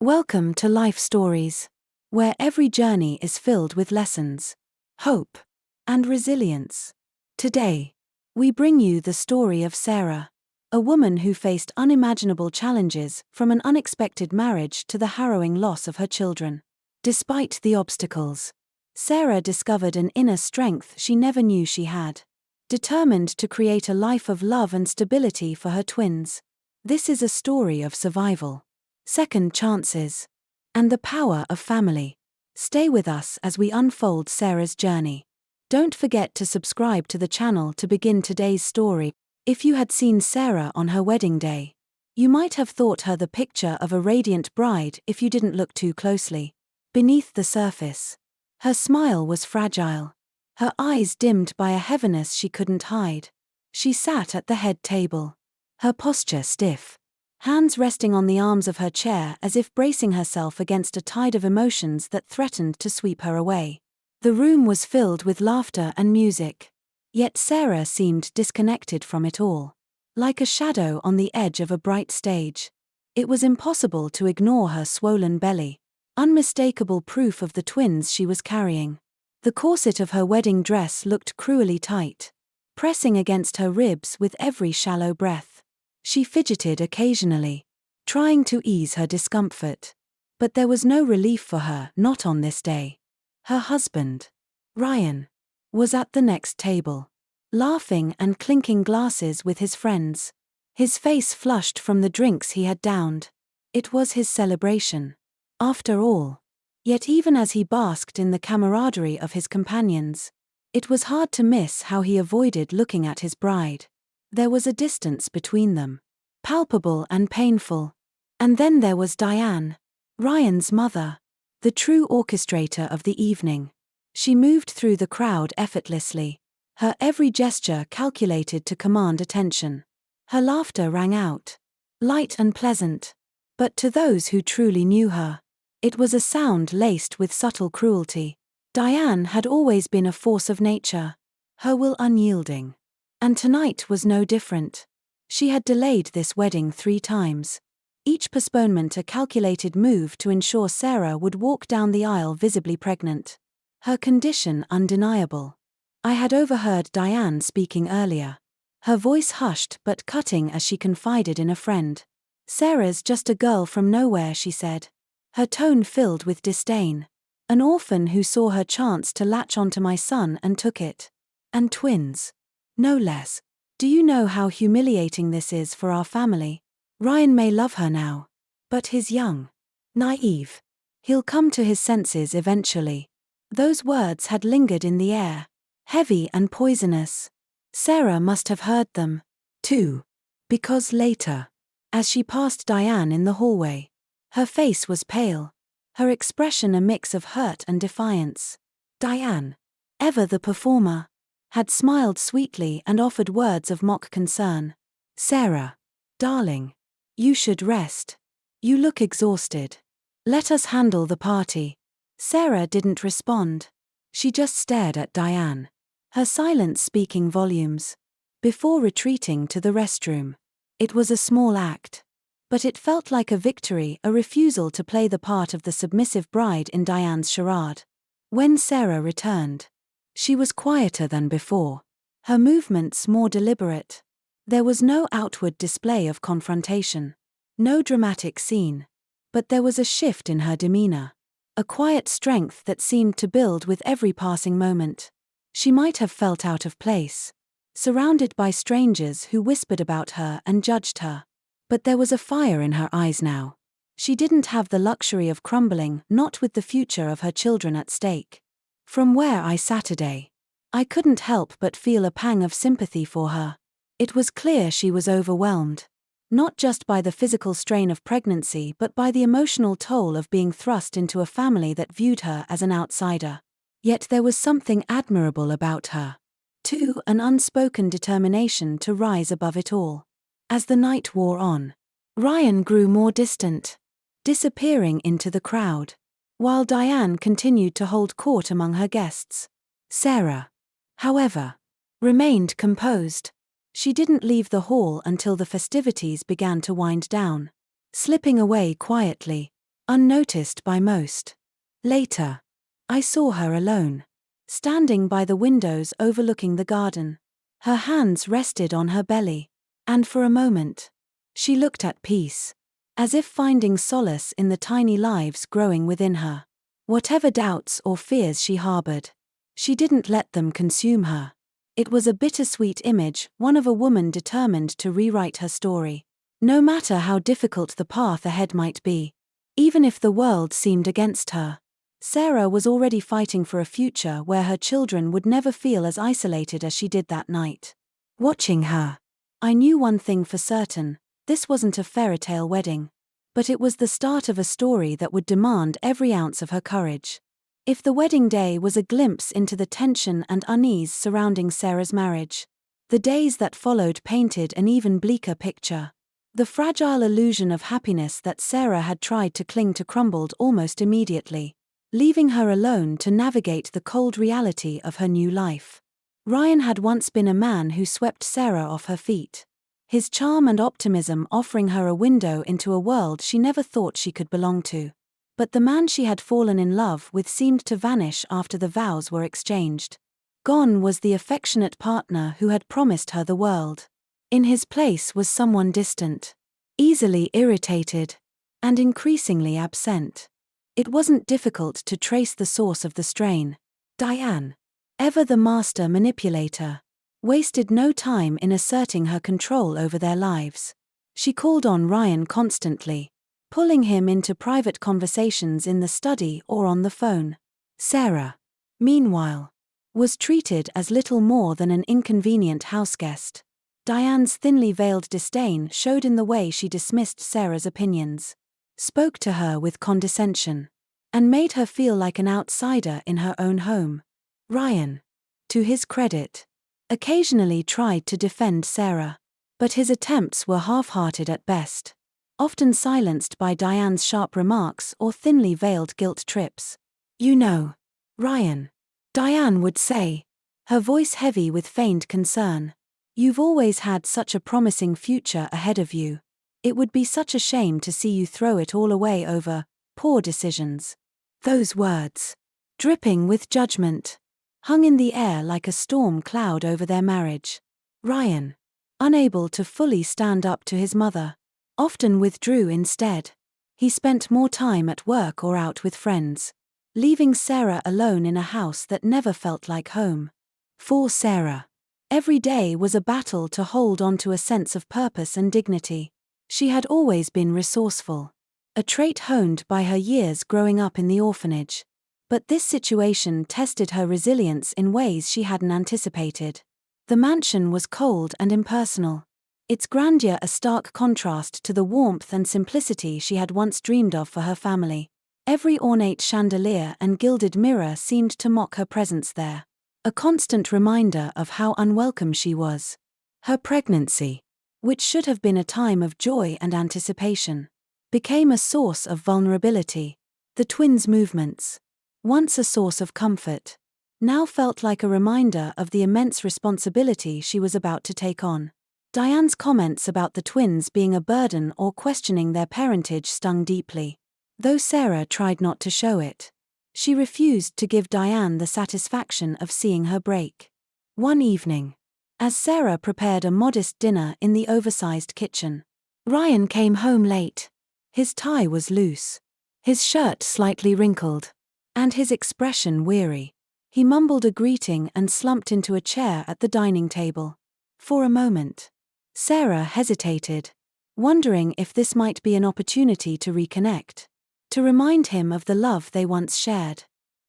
Welcome to Life Stories, where every journey is filled with lessons, hope, and resilience. Today, we bring you the story of Sarah, a woman who faced unimaginable challenges from an unexpected marriage to the harrowing loss of her children. Despite the obstacles, Sarah discovered an inner strength she never knew she had. Determined to create a life of love and stability for her twins, this is a story of survival, second chances, and the power of family. Stay with us as we unfold Sarah's journey. Don't forget to subscribe to the channel to begin today's story. If you had seen Sarah on her wedding day, you might have thought her the picture of a radiant bride if you didn't look too closely. Beneath the surface, her smile was fragile, her eyes dimmed by a heaviness she couldn't hide. She sat at the head table, her posture stiff, hands resting on the arms of her chair as if bracing herself against a tide of emotions that threatened to sweep her away. The room was filled with laughter and music, yet Sarah seemed disconnected from it all. Like a shadow on the edge of a bright stage, it was impossible to ignore her swollen belly, unmistakable proof of the twins she was carrying. The corset of her wedding dress looked cruelly tight, pressing against her ribs with every shallow breath. She fidgeted occasionally, trying to ease her discomfort. But there was no relief for her, not on this day. Her husband, Ryan, was at the next table, laughing and clinking glasses with his friends, his face flushed from the drinks he had downed. It was his celebration, after all. Yet even as he basked in the camaraderie of his companions, it was hard to miss how he avoided looking at his bride. There was a distance between them, palpable and painful. And then there was Diane, Ryan's mother, the true orchestrator of the evening. She moved through the crowd effortlessly, her every gesture calculated to command attention. Her laughter rang out, light and pleasant, but to those who truly knew her, it was a sound laced with subtle cruelty. Diane had always been a force of nature, her will unyielding. And tonight was no different. She had delayed this wedding 3 times, each postponement a calculated move to ensure Sarah would walk down the aisle visibly pregnant. Her condition undeniable. I had overheard Diane speaking earlier, her voice hushed but cutting as she confided in a friend. "Sarah's just a girl from nowhere," she said, her tone filled with disdain. "An orphan who saw her chance to latch onto my son and took it. And twins. No less. Do you know how humiliating this is for our family? Ryan may love her now, but he's young, naive. He'll come to his senses eventually." Those words had lingered in the air, heavy and poisonous. Sarah must have heard them, too, because later, as she passed Diane in the hallway, her face was pale, her expression a mix of hurt and defiance. Diane, ever the performer, had smiled sweetly and offered words of mock concern. "Sarah, darling, you should rest. You look exhausted. Let us handle the party." Sarah didn't respond. She just stared at Diane, her silence speaking volumes. Before retreating to the restroom, it was a small act, but it felt like a victory, a refusal to play the part of the submissive bride in Diane's charade. When Sarah returned, she was quieter than before, her movements more deliberate. There was no outward display of confrontation, no dramatic scene, but there was a shift in her demeanor, a quiet strength that seemed to build with every passing moment. She might have felt out of place, surrounded by strangers who whispered about her and judged her. But there was a fire in her eyes now. She didn't have the luxury of crumbling, not with the future of her children at stake. From where I sat today, I couldn't help but feel a pang of sympathy for her. It was clear she was overwhelmed, not just by the physical strain of pregnancy but by the emotional toll of being thrust into a family that viewed her as an outsider. Yet there was something admirable about her, too, an unspoken determination to rise above it all. As the night wore on, Ryan grew more distant, disappearing into the crowd, while Diane continued to hold court among her guests. Sarah, however, remained composed. She didn't leave the hall until the festivities began to wind down, slipping away quietly, unnoticed by most. Later, I saw her alone, standing by the windows overlooking the garden. Her hands rested on her belly, and for a moment, she looked at peace, as if finding solace in the tiny lives growing within her. Whatever doubts or fears she harbored, she didn't let them consume her. It was a bittersweet image, one of a woman determined to rewrite her story. No matter how difficult the path ahead might be, even if the world seemed against her, Sarah was already fighting for a future where her children would never feel as isolated as she did that night. Watching her, I knew one thing for certain: this wasn't a fairy tale wedding. But it was the start of a story that would demand every ounce of her courage. If the wedding day was a glimpse into the tension and unease surrounding Sarah's marriage, the days that followed painted an even bleaker picture. The fragile illusion of happiness that Sarah had tried to cling to crumbled almost immediately, leaving her alone to navigate the cold reality of her new life. Ryan had once been a man who swept Sarah off her feet, his charm and optimism offering her a window into a world she never thought she could belong to. But the man she had fallen in love with seemed to vanish after the vows were exchanged. Gone was the affectionate partner who had promised her the world. In his place was someone distant, easily irritated, and increasingly absent. It wasn't difficult to trace the source of the strain. Diane, ever the master manipulator, wasted no time in asserting her control over their lives. She called on Ryan constantly, pulling him into private conversations in the study or on the phone. Sarah, meanwhile, was treated as little more than an inconvenient houseguest. Diane's thinly veiled disdain showed in the way she dismissed Sarah's opinions, spoke to her with condescension, and made her feel like an outsider in her own home. Ryan, to his credit, occasionally tried to defend Sarah, but his attempts were half-hearted at best, often silenced by Diane's sharp remarks or thinly veiled guilt trips. "You know, Ryan," Diane would say, her voice heavy with feigned concern, "you've always had such a promising future ahead of you. It would be such a shame to see you throw it all away over poor decisions." Those words, dripping with judgment, hung in the air like a storm cloud over their marriage. Ryan, unable to fully stand up to his mother, often withdrew instead. He spent more time at work or out with friends, leaving Sarah alone in a house that never felt like home. For Sarah, every day was a battle to hold on to a sense of purpose and dignity. She had always been resourceful, a trait honed by her years growing up in the orphanage. But this situation tested her resilience in ways she hadn't anticipated. The mansion was cold and impersonal, its grandeur a stark contrast to the warmth and simplicity she had once dreamed of for her family. Every ornate chandelier and gilded mirror seemed to mock her presence there, a constant reminder of how unwelcome she was. Her pregnancy, which should have been a time of joy and anticipation, became a source of vulnerability. The twins' movements, once a source of comfort, now felt like a reminder of the immense responsibility she was about to take on. Diane's comments about the twins being a burden or questioning their parentage stung deeply, though Sarah tried not to show it. She refused to give Diane the satisfaction of seeing her break. One evening, as Sarah prepared a modest dinner in the oversized kitchen, Ryan came home late. His tie was loose, his shirt slightly wrinkled, and his expression weary. He mumbled a greeting and slumped into a chair at the dining table. For a moment, Sarah hesitated, wondering if this might be an opportunity to reconnect, to remind him of the love they once shared.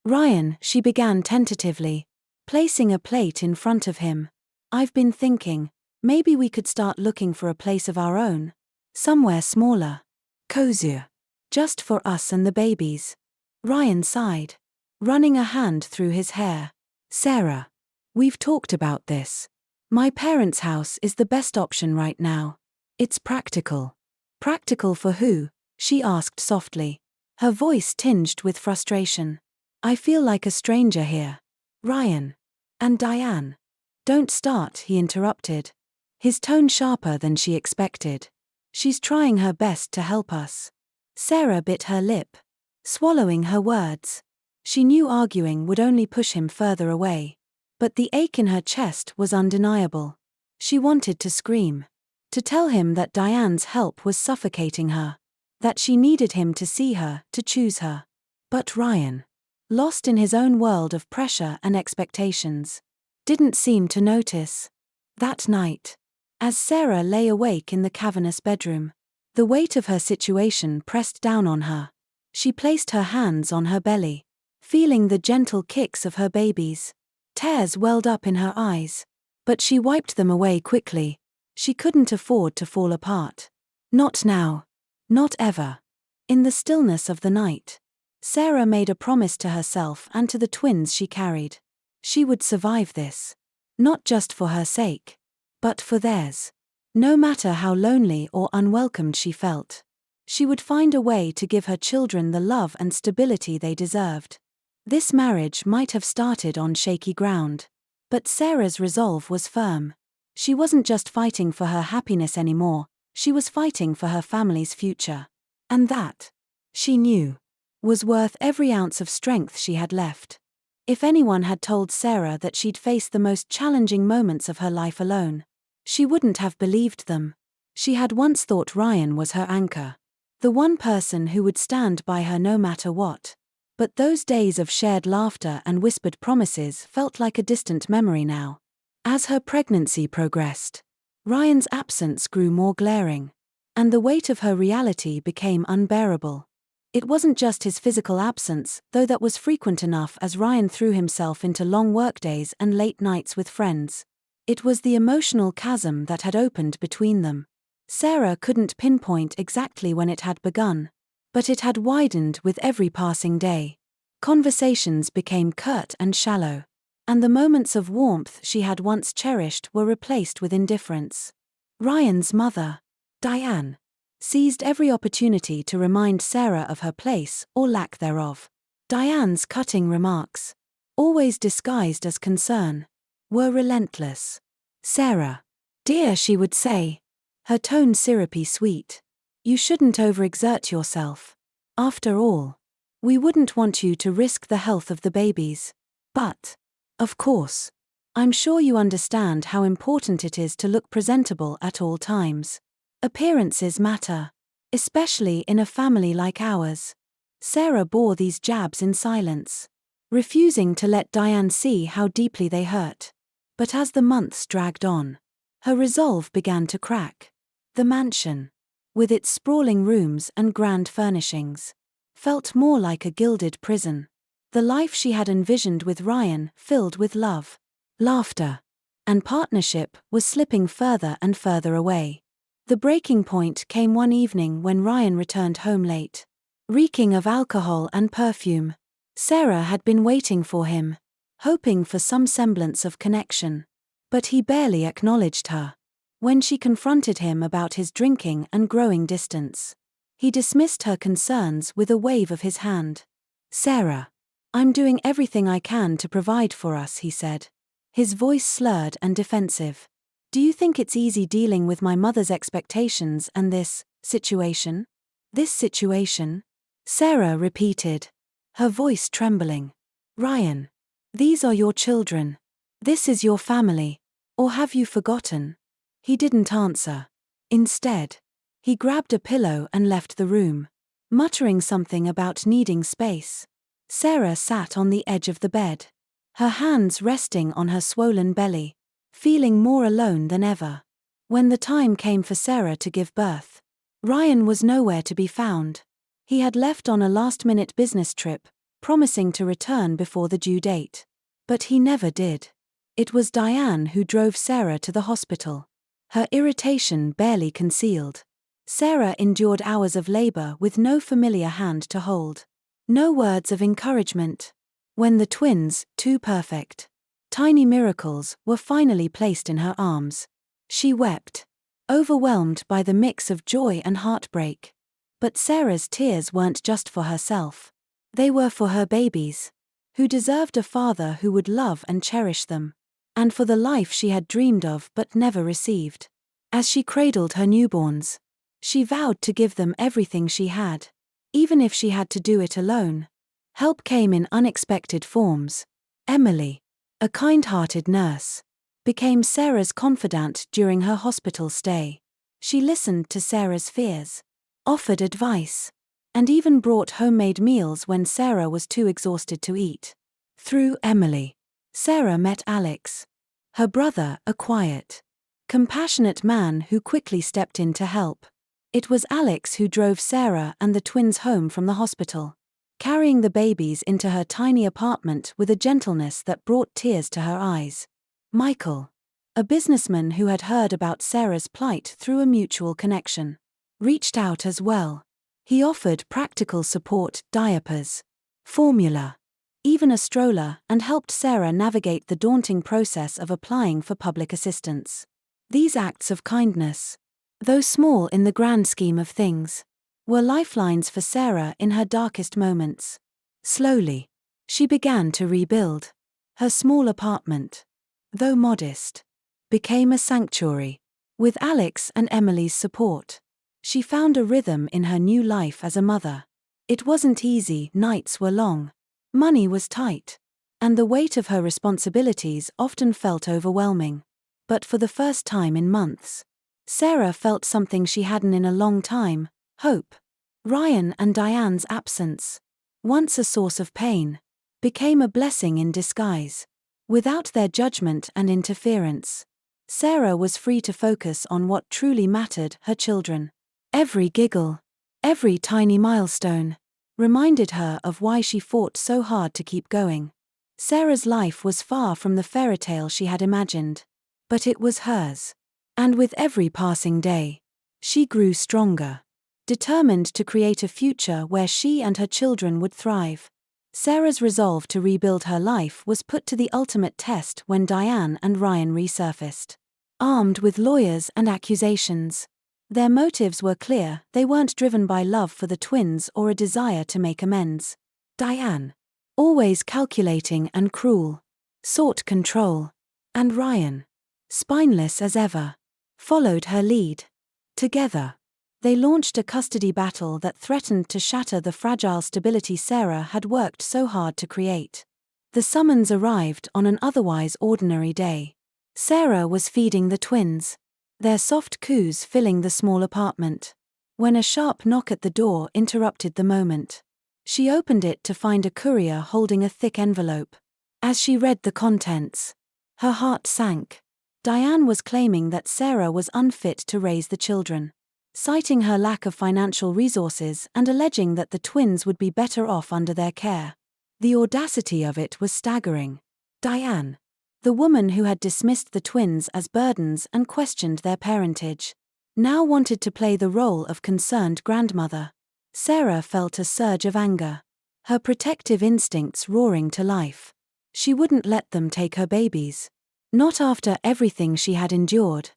"Ryan," she began tentatively, placing a plate in front of him, "I've been thinking, maybe we could start looking for a place of our own. Somewhere smaller, cozier, just for us and the babies." Ryan sighed, running a hand through his hair. "Sarah, we've talked about this. My parents' house is the best option right now. It's practical." "Practical for who?" she asked softly, her voice tinged with frustration. "I feel like a stranger here." "Ryan. And Diane." "Don't start," he interrupted, his tone sharper than she expected. "She's trying her best to help us." Sarah bit her lip, swallowing her words. She knew arguing would only push him further away. But the ache in her chest was undeniable. She wanted to scream. To tell him that Diane's help was suffocating her. That she needed him to see her, to choose her. But Ryan, lost in his own world of pressure and expectations, didn't seem to notice. That night, as Sarah lay awake in the cavernous bedroom, the weight of her situation pressed down on her. She placed her hands on her belly, feeling the gentle kicks of her babies. Tears welled up in her eyes. But she wiped them away quickly. She couldn't afford to fall apart. Not now. Not ever. In the stillness of the night, Sarah made a promise to herself and to the twins she carried. She would survive this. Not just for her sake, but for theirs. No matter how lonely or unwelcomed she felt, she would find a way to give her children the love and stability they deserved. This marriage might have started on shaky ground, but Sarah's resolve was firm. She wasn't just fighting for her happiness anymore, she was fighting for her family's future. And that, she knew, was worth every ounce of strength she had left. If anyone had told Sarah that she'd face the most challenging moments of her life alone, she wouldn't have believed them. She had once thought Ryan was her anchor, the one person who would stand by her no matter what. But those days of shared laughter and whispered promises felt like a distant memory now. As her pregnancy progressed, Ryan's absence grew more glaring, and the weight of her reality became unbearable. It wasn't just his physical absence, though that was frequent enough as Ryan threw himself into long workdays and late nights with friends. It was the emotional chasm that had opened between them. Sarah couldn't pinpoint exactly when it had begun, but it had widened with every passing day. Conversations became curt and shallow, and the moments of warmth she had once cherished were replaced with indifference. Ryan's mother, Diane, seized every opportunity to remind Sarah of her place or lack thereof. Diane's cutting remarks, always disguised as concern, were relentless. "Sarah, dear," she would say, her tone syrupy sweet, "you shouldn't overexert yourself. After all, we wouldn't want you to risk the health of the babies. But, of course, I'm sure you understand how important it is to look presentable at all times. Appearances matter, especially in a family like ours." Sarah bore these jabs in silence, refusing to let Diane see how deeply they hurt. But as the months dragged on, her resolve began to crack. The mansion, with its sprawling rooms and grand furnishings, felt more like a gilded prison. The life she had envisioned with Ryan, filled with love, laughter, and partnership, was slipping further and further away. The breaking point came one evening when Ryan returned home late, reeking of alcohol and perfume. Sarah had been waiting for him, hoping for some semblance of connection. But he barely acknowledged her. When she confronted him about his drinking and growing distance, he dismissed her concerns with a wave of his hand. "Sarah, I'm doing everything I can to provide for us," he said, his voice slurred and defensive. "Do you think it's easy dealing with my mother's expectations and this situation?" "This situation?" Sarah repeated, her voice trembling. "Ryan, these are your children. This is your family. Or have you forgotten?" He didn't answer. Instead, he grabbed a pillow and left the room, muttering something about needing space. Sarah sat on the edge of the bed, her hands resting on her swollen belly, feeling more alone than ever. When the time came for Sarah to give birth, Ryan was nowhere to be found. He had left on a last-minute business trip, promising to return before the due date. But he never did. It was Diane who drove Sarah to the hospital, her irritation barely concealed. Sarah endured hours of labor with no familiar hand to hold, no words of encouragement. When the twins, two perfect, tiny miracles, were finally placed in her arms, she wept, overwhelmed by the mix of joy and heartbreak. But Sarah's tears weren't just for herself. They were for her babies, who deserved a father who would love and cherish them, and for the life she had dreamed of but never received. As she cradled her newborns, she vowed to give them everything she had. even if she had to do it alone. Help came in unexpected forms. Emily, a kind-hearted nurse, became Sarah's confidant during her hospital stay. She listened to Sarah's fears, offered advice, and even brought homemade meals when Sarah was too exhausted to eat. Through Emily, Sarah met Alex, her brother, a quiet, compassionate man who quickly stepped in to help. It was Alex who drove Sarah and the twins home from the hospital, carrying the babies into her tiny apartment with a gentleness that brought tears to her eyes. Michael, a businessman who had heard about Sarah's plight through a mutual connection, reached out as well. He offered practical support, diapers, formula, even a stroller, and helped Sarah navigate the daunting process of applying for public assistance. These acts of kindness, though small in the grand scheme of things, were lifelines for Sarah in her darkest moments. Slowly, she began to rebuild. Her small apartment, though modest, became a sanctuary. With Alex and Emily's support, she found a rhythm in her new life as a mother. It wasn't easy, nights were long, money was tight, and the weight of her responsibilities often felt overwhelming. But for the first time in months, Sarah felt something she hadn't in a long time: hope. Ryan and Diane's absence, once a source of pain, became a blessing in disguise. Without their judgment and interference, Sarah was free to focus on what truly mattered: her children. Every giggle, every tiny milestone, reminded her of why she fought so hard to keep going. Sarah's life was far from the fairy tale she had imagined, but it was hers. And with every passing day, she grew stronger, determined to create a future where she and her children would thrive. Sarah's resolve to rebuild her life was put to the ultimate test when Diane and Ryan resurfaced, armed with lawyers and accusations. Their motives were clear: they weren't driven by love for the twins or a desire to make amends. Diane, always calculating and cruel, sought control, and Ryan, spineless as ever, followed her lead. Together, they launched a custody battle that threatened to shatter the fragile stability Sarah had worked so hard to create. The summons arrived on an otherwise ordinary day. Sarah was feeding the twins, their soft coos filling the small apartment, when a sharp knock at the door interrupted the moment. She opened it to find a courier holding a thick envelope. As she read the contents, her heart sank. Diane was claiming that Sarah was unfit to raise the children, citing her lack of financial resources and alleging that the twins would be better off under their care. The audacity of it was staggering. Diane, the woman who had dismissed the twins as burdens and questioned their parentage, now wanted to play the role of concerned grandmother. Sarah felt a surge of anger, her protective instincts roaring to life. She wouldn't let them take her babies. Not after everything she had endured.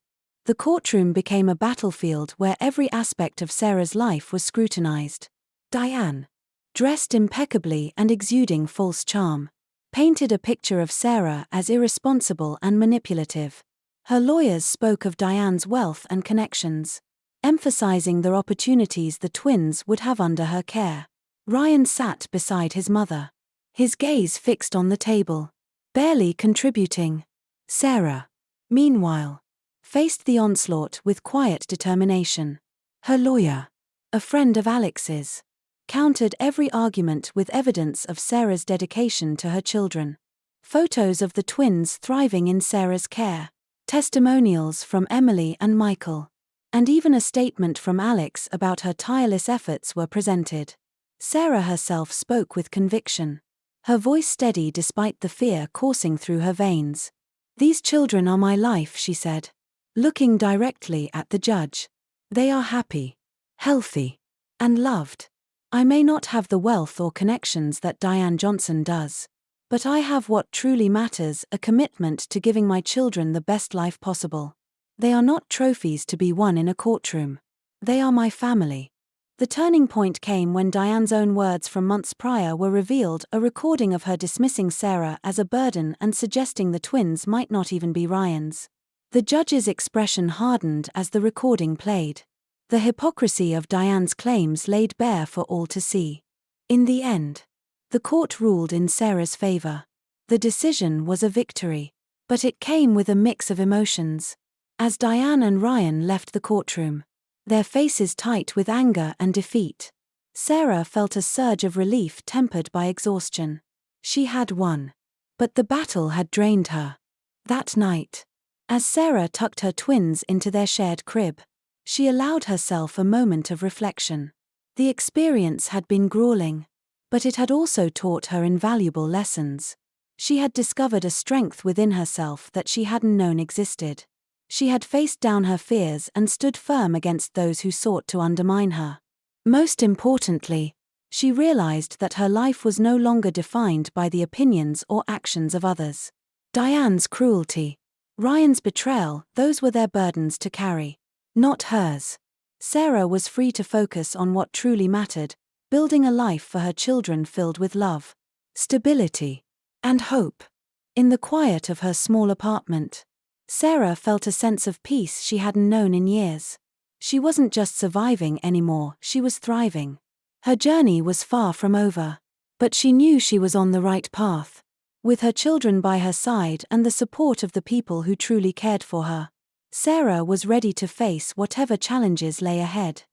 The courtroom became a battlefield where every aspect of Sarah's life was scrutinized. Diane, dressed impeccably and exuding false charm, painted a picture of Sarah as irresponsible and manipulative. Her lawyers spoke of Diane's wealth and connections, emphasizing the opportunities the twins would have under her care. Ryan sat beside his mother, his gaze fixed on the table, barely contributing. Sarah, meanwhile, faced the onslaught with quiet determination. Her lawyer, a friend of Alex's, countered every argument with evidence of Sarah's dedication to her children. Photos of the twins thriving in Sarah's care, testimonials from Emily and Michael, and even a statement from Alex about her tireless efforts were presented. Sarah herself spoke with conviction, her voice steady despite the fear coursing through her veins. "These children are my life," she said, looking directly at the judge. "They are happy, healthy, and loved. I may not have the wealth or connections that Diane Johnson does, but I have what truly matters: a commitment to giving my children the best life possible. They are not trophies to be won in a courtroom. They are my family." The turning point came when Diane's own words from months prior were revealed, a recording of her dismissing Sarah as a burden and suggesting the twins might not even be Ryan's. The judge's expression hardened as the recording played. The hypocrisy of Diane's claims laid bare for all to see. In the end, the court ruled in Sarah's favor. The decision was a victory. But it came with a mix of emotions. As Diane and Ryan left the courtroom, their faces tight with anger and defeat, Sarah felt a surge of relief tempered by exhaustion. She had won. But the battle had drained her. That night, as Sarah tucked her twins into their shared crib, she allowed herself a moment of reflection. The experience had been grueling, but it had also taught her invaluable lessons. She had discovered a strength within herself that she hadn't known existed. She had faced down her fears and stood firm against those who sought to undermine her. Most importantly, she realized that her life was no longer defined by the opinions or actions of others. Diane's cruelty, Ryan's betrayal, those were their burdens to carry, not hers. Sarah was free to focus on what truly mattered, building a life for her children filled with love, stability, and hope. In the quiet of her small apartment, Sarah felt a sense of peace she hadn't known in years. She wasn't just surviving anymore, she was thriving. Her journey was far from over, but she knew she was on the right path. With her children by her side and the support of the people who truly cared for her, Sarah was ready to face whatever challenges lay ahead.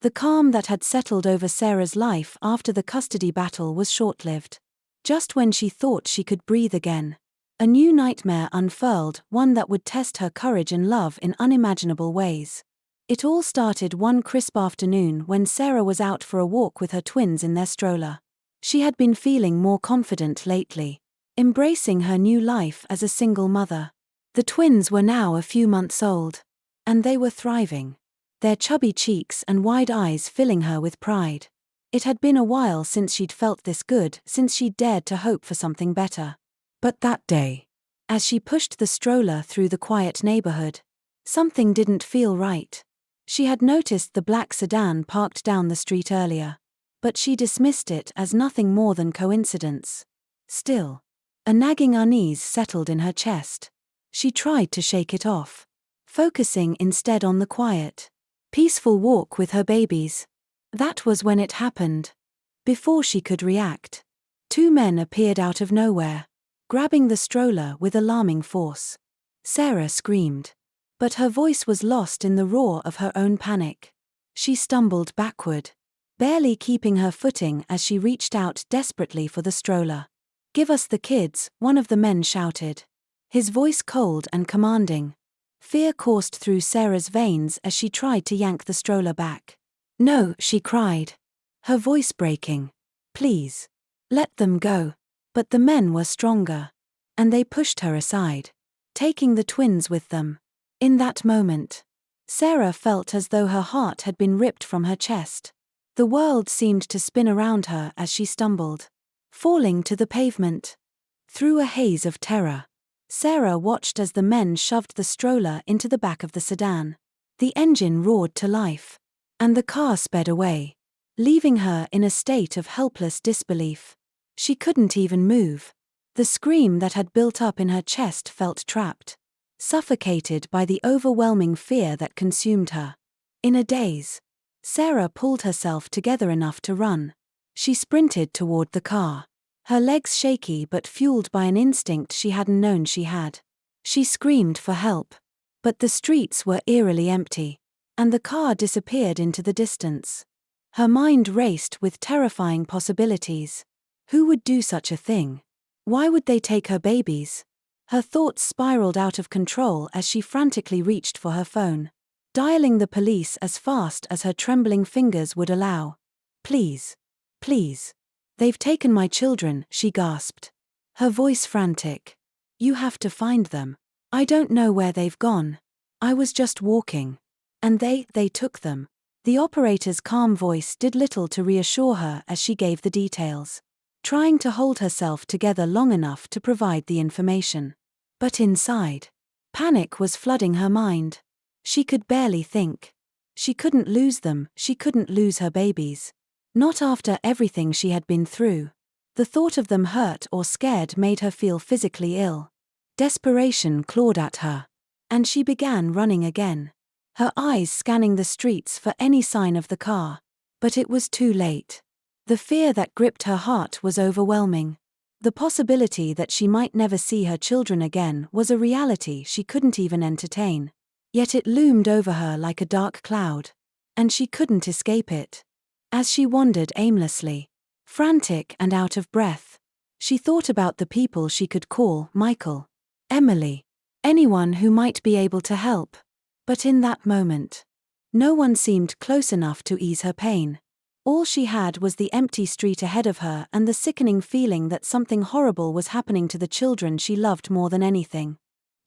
The calm that had settled over Sarah's life after the custody battle was short-lived. Just when she thought she could breathe again, a new nightmare unfurled, one that would test her courage and love in unimaginable ways. It all started one crisp afternoon when Sarah was out for a walk with her twins in their stroller. She had been feeling more confident lately, embracing her new life as a single mother. The twins were now a few months old, and they were thriving, their chubby cheeks and wide eyes filling her with pride. It had been a while since she'd felt this good, since she'd dared to hope for something better. But that day, as she pushed the stroller through the quiet neighborhood, something didn't feel right. She had noticed the black sedan parked down the street earlier, but she dismissed it as nothing more than coincidence. Still, a nagging unease settled in her chest. She tried to shake it off, focusing instead on the quiet, peaceful walk with her babies. That was when it happened. Before she could react, two men appeared out of nowhere, grabbing the stroller with alarming force. Sarah screamed, but her voice was lost in the roar of her own panic. She stumbled backward, barely keeping her footing as she reached out desperately for the stroller. "Give us the kids," one of the men shouted, his voice cold and commanding. Fear coursed through Sarah's veins as she tried to yank the stroller back. "No," she cried, her voice breaking. "Please, let them go." But the men were stronger, and they pushed her aside, taking the twins with them. In that moment, Sarah felt as though her heart had been ripped from her chest. The world seemed to spin around her as she stumbled, falling to the pavement. Through a haze of terror, Sarah watched as the men shoved the stroller into the back of the sedan. The engine roared to life, and the car sped away, leaving her in a state of helpless disbelief. She couldn't even move. The scream that had built up in her chest felt trapped, suffocated by the overwhelming fear that consumed her. In a daze, Sarah pulled herself together enough to run. She sprinted toward the car, her legs shaky but fueled by an instinct she hadn't known she had. She screamed for help, but the streets were eerily empty, and the car disappeared into the distance. Her mind raced with terrifying possibilities. Who would do such a thing? Why would they take her babies? Her thoughts spiraled out of control as she frantically reached for her phone, dialing the police as fast as her trembling fingers would allow. "Please, please. They've taken my children," she gasped, her voice frantic. "You have to find them. I don't know where they've gone. I was just walking. And they took them." The operator's calm voice did little to reassure her as she gave the details, trying to hold herself together long enough to provide the information. But inside, panic was flooding her mind. She could barely think. She couldn't lose them, she couldn't lose her babies. Not after everything she had been through. The thought of them hurt or scared made her feel physically ill. Desperation clawed at her, and she began running again. her eyes scanning the streets for any sign of the car. But it was too late. The fear that gripped her heart was overwhelming. The possibility that she might never see her children again was a reality she couldn't even entertain. Yet it loomed over her like a dark cloud. And she couldn't escape it. As she wandered aimlessly, frantic and out of breath, she thought about the people she could call Michael, Emily, anyone who might be able to help. But in that moment, no one seemed close enough to ease her pain. All she had was the empty street ahead of her and the sickening feeling that something horrible was happening to the children she loved more than anything.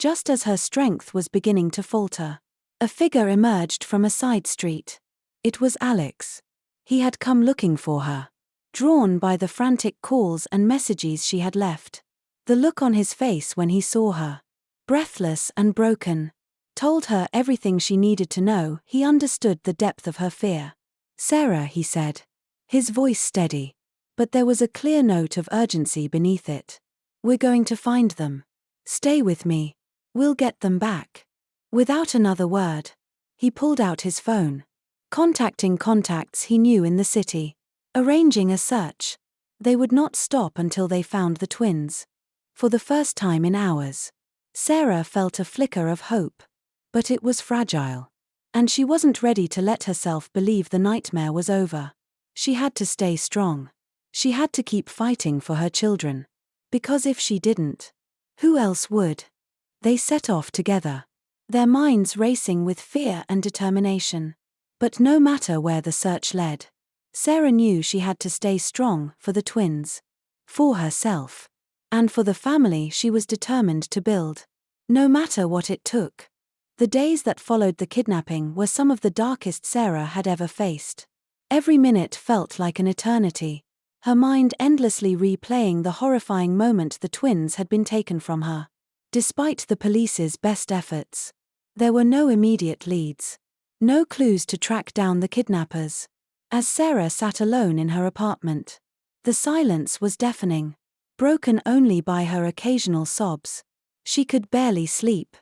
Just as her strength was beginning to falter, a figure emerged from a side street. It was Alex. He had come looking for her, drawn by the frantic calls and messages she had left. The look on his face when he saw her, breathless and broken, told her everything she needed to know. He understood the depth of her fear. "Sarah," he said, his voice steady, but there was a clear note of urgency beneath it. "We're going to find them. Stay with me. We'll get them back." Without another word, he pulled out his phone, contacting contacts he knew in the city, arranging a search. They would not stop until they found the twins. For the first time in hours, Sarah felt a flicker of hope. But it was fragile. And she wasn't ready to let herself believe the nightmare was over. She had to stay strong. She had to keep fighting for her children. Because if she didn't, who else would? They set off together, their minds racing with fear and determination. But no matter where the search led, Sarah knew she had to stay strong for the twins, for herself, and for the family she was determined to build. No matter what it took. The days that followed the kidnapping were some of the darkest Sarah had ever faced. Every minute felt like an eternity, her mind endlessly replaying the horrifying moment the twins had been taken from her. Despite the police's best efforts, there were no immediate leads, no clues to track down the kidnappers. As Sarah sat alone in her apartment, the silence was deafening, broken only by her occasional sobs. She could barely sleep,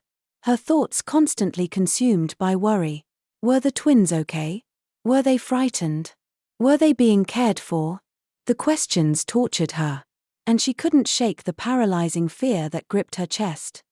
her thoughts constantly consumed by worry. Were the twins okay? Were they frightened? Were they being cared for? The questions tortured her, and she couldn't shake the paralyzing fear that gripped her chest.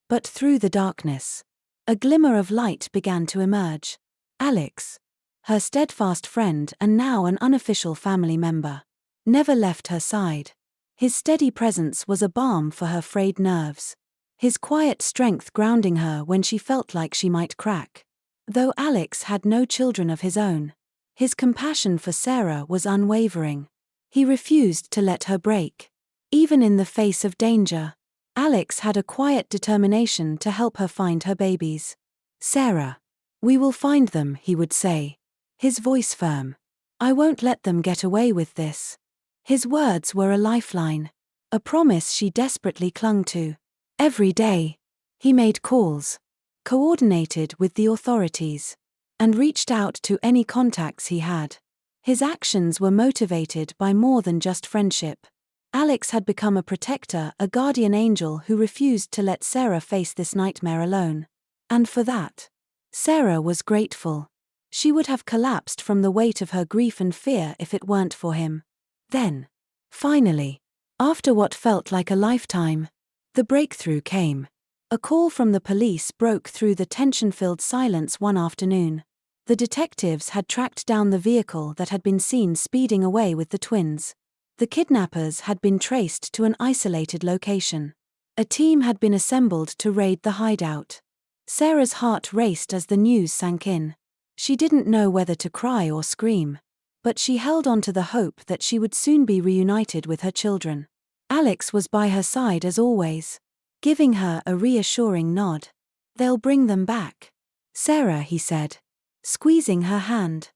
But through the darkness, a glimmer of light began to emerge. Alex, her steadfast friend and now an unofficial family member, never left her side. His steady presence was a balm for her frayed nerves, his quiet strength grounding her when she felt like she might crack. Though Alex had no children of his own, his compassion for Sarah was unwavering. He refused to let her break. Even in the face of danger, Alex had a quiet determination to help her find her babies. "Sarah, we will find them," he would say, his voice firm. "I won't let them get away with this." His words were a lifeline, a promise she desperately clung to. Every day, he made calls, coordinated with the authorities, and reached out to any contacts he had. His actions were motivated by more than just friendship. Alex had become a protector, a guardian angel who refused to let Sarah face this nightmare alone. And for that, Sarah was grateful. She would have collapsed from the weight of her grief and fear if it weren't for him. Then, finally, after what felt like a lifetime, the breakthrough came. A call from the police broke through the tension-filled silence one afternoon. The detectives had tracked down the vehicle that had been seen speeding away with the twins. The kidnappers had been traced to an isolated location. A team had been assembled to raid the hideout. Sarah's heart raced as the news sank in. She didn't know whether to cry or scream, but she held on to the hope that she would soon be reunited with her children. Alex was by her side as always, giving her a reassuring nod. "They'll bring them back, Sarah," he said, squeezing her hand.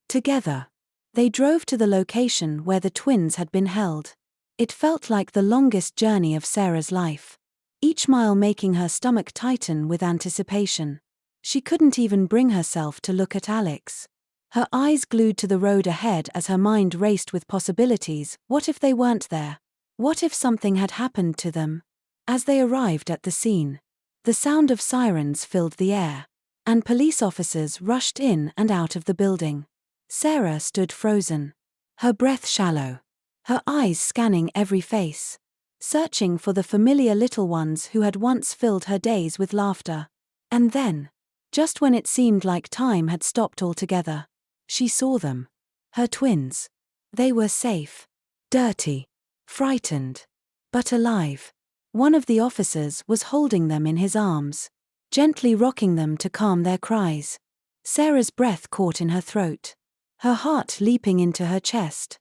Together, they drove to the location where the twins had been held. It felt like the longest journey of Sarah's life, each mile making her stomach tighten with anticipation. She couldn't even bring herself to look at Alex, her eyes glued to the road ahead as her mind raced with possibilities. What if they weren't there? What if something had happened to them? As they arrived at the scene, the sound of sirens filled the air. and police officers rushed in and out of the building. Sarah stood frozen, her breath shallow, her eyes scanning every face, searching for the familiar little ones who had once filled her days with laughter. And then, just when it seemed like time had stopped altogether, she saw them. Her twins. They were safe, dirty, frightened, but alive. One of the officers was holding them in his arms, gently rocking them to calm their cries. Sarah's breath caught in her throat, her heart leaping into her chest.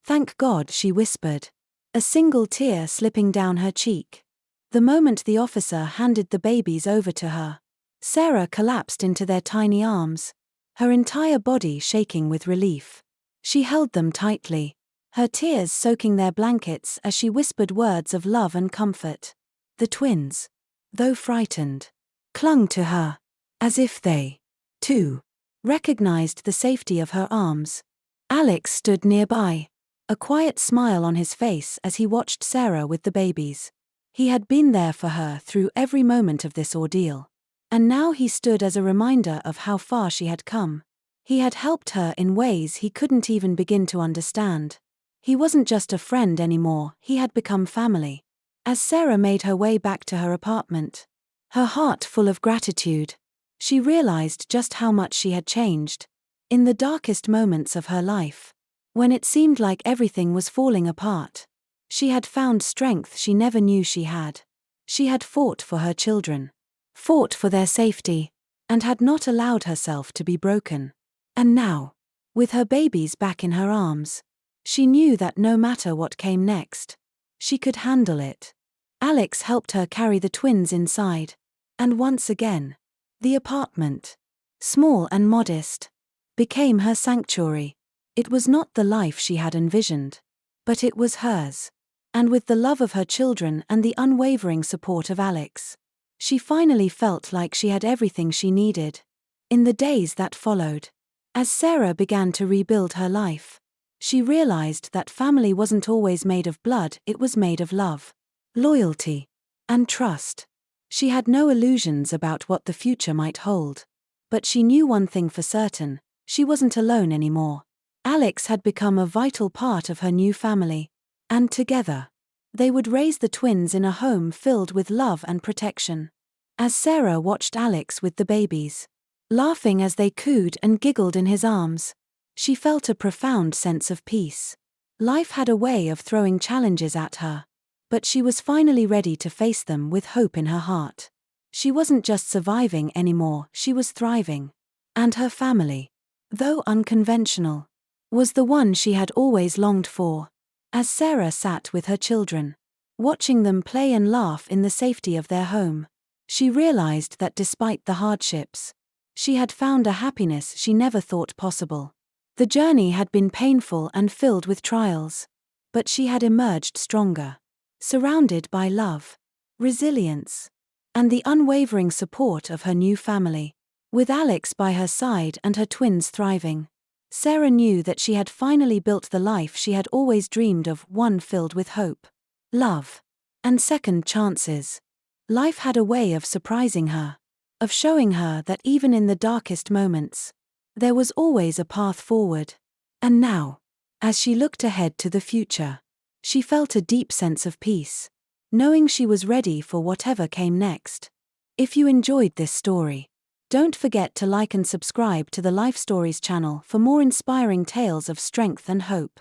"Thank God," she whispered, a single tear slipping down her cheek. The moment the officer handed the babies over to her, Sarah collapsed into their tiny arms, her entire body shaking with relief. She held them tightly, her tears soaking their blankets as she whispered words of love and comfort. The twins, though frightened, clung to her, as if they, too, recognized the safety of her arms. Alex stood nearby, a quiet smile on his face as he watched Sarah with the babies. He had been there for her through every moment of this ordeal, and now he stood as a reminder of how far she had come. He had helped her in ways he couldn't even begin to understand. He wasn't just a friend anymore, he had become family. As Sarah made her way back to her apartment, her heart full of gratitude, she realized just how much she had changed. In the darkest moments of her life, when it seemed like everything was falling apart, she had found strength she never knew she had. She had fought for her children, fought for their safety, and had not allowed herself to be broken. And now, with her babies back in her arms, she knew that no matter what came next, she could handle it. Alex helped her carry the twins inside, and once again, the apartment, small and modest, became her sanctuary. It was not the life she had envisioned, but it was hers. And with the love of her children and the unwavering support of Alex, she finally felt like she had everything she needed. In the days that followed, as Sarah began to rebuild her life, she realized that family wasn't always made of blood, it was made of love, loyalty, and trust. She had no illusions about what the future might hold. But she knew one thing for certain: she wasn't alone anymore. Alex had become a vital part of her new family, and together, they would raise the twins in a home filled with love and protection. As Sarah watched Alex with the babies, laughing as they cooed and giggled in his arms, she felt a profound sense of peace. Life had a way of throwing challenges at her, but she was finally ready to face them with hope in her heart. She wasn't just surviving anymore, she was thriving. And her family, though unconventional, was the one she had always longed for. As Sarah sat with her children, watching them play and laugh in the safety of their home, she realized that despite the hardships, she had found a happiness she never thought possible. The journey had been painful and filled with trials, but she had emerged stronger, surrounded by love, resilience, and the unwavering support of her new family. With Alex by her side and her twins thriving, Sarah knew that she had finally built the life she had always dreamed of, one filled with hope, love, and second chances. Life had a way of surprising her, of showing her that even in the darkest moments, there was always a path forward. And now, as she looked ahead to the future, she felt a deep sense of peace, knowing she was ready for whatever came next. If you enjoyed this story, don't forget to like and subscribe to the Life Stories channel for more inspiring tales of strength and hope.